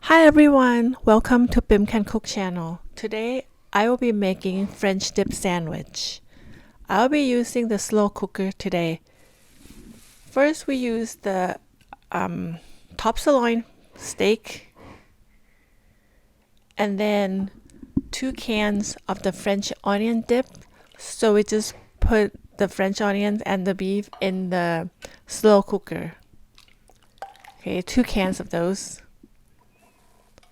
Hi everyone, welcome to Bim Can Cook channel. Today I will be making French dip sandwich. I'll be using the slow cooker today. First we use the top sirloin steak and then 2 cans of the French onion dip. So we just put the French onions and the beef in the slow cooker. Okay, 2 cans of those.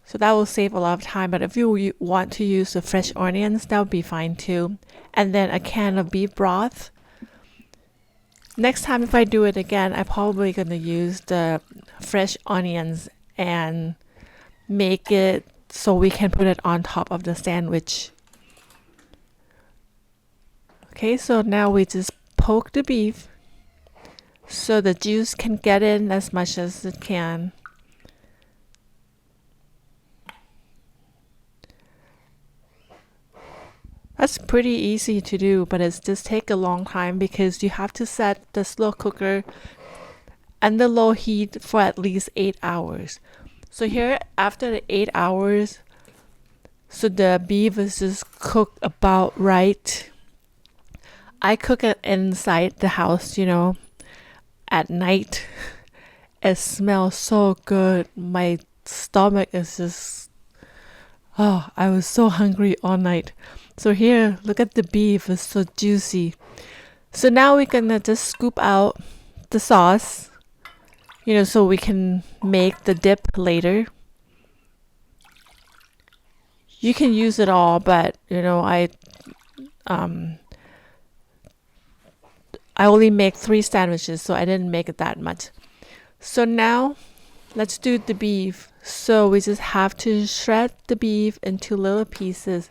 So that will save a lot of time, but if you want to use the fresh onions, that would be fine too. And then a can of beef broth. Next time if I do it again, I'm probably going to use the fresh onions and make it so we can put it on top of the sandwich. Okay, so now we just poke the beef so the juice can get in as much as it can. That's pretty easy to do, but it just take a long time because you have to set the slow cooker under low heat for at least 8 hours. So here, after the 8 hours, so the beef is just cooked about right. I cook it inside the house, at night. It smells so good. My stomach is just, I was so hungry all night. So here, look at the beef, it's so juicy. So now we're gonna just scoop out the sauce, so we can make the dip later. You can use it all, but I only make 3 sandwiches, so I didn't make it that much. So now let's do the beef. So we just have to shred the beef into little pieces.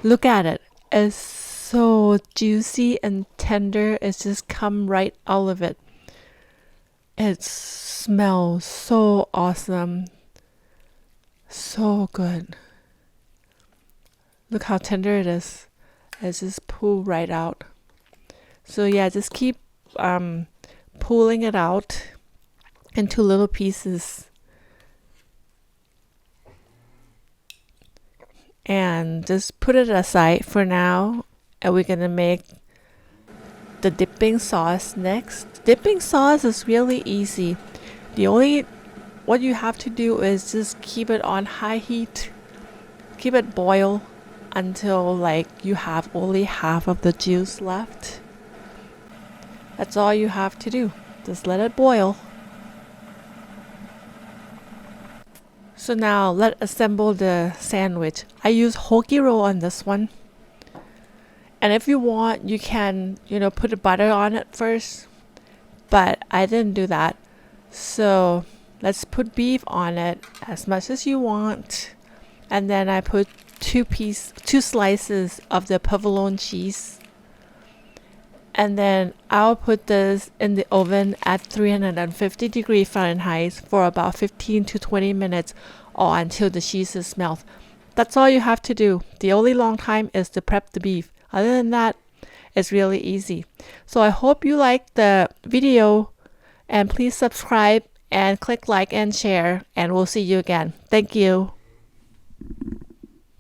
Look at it. It's so juicy and tender. It's just come right out of it. It smells so awesome. So good. Look how tender it is. It's just pulled right out. So yeah, just keep pulling it out into little pieces. And just put it aside for now, and we're gonna make the dipping sauce next. Dipping sauce is really easy. What you have to do is just keep it on high heat, keep it boil until you have only half of the juice left. That's all you have to do. Just let it boil. So now let's assemble the sandwich. I use hoagie roll on this one. And if you want, you can, put a butter on it first. But I didn't do that. So let's put beef on it as much as you want. And then I put 2 slices of the provolone cheese. And then I'll put this in the oven at 350 degrees Fahrenheit for about 15 to 20 minutes or until the cheese is melt. That's all you have to do. The only long time is to prep the beef. Other than that, it's really easy. So I hope you liked the video, and please subscribe and click like and share, and we'll see you again. Thank you.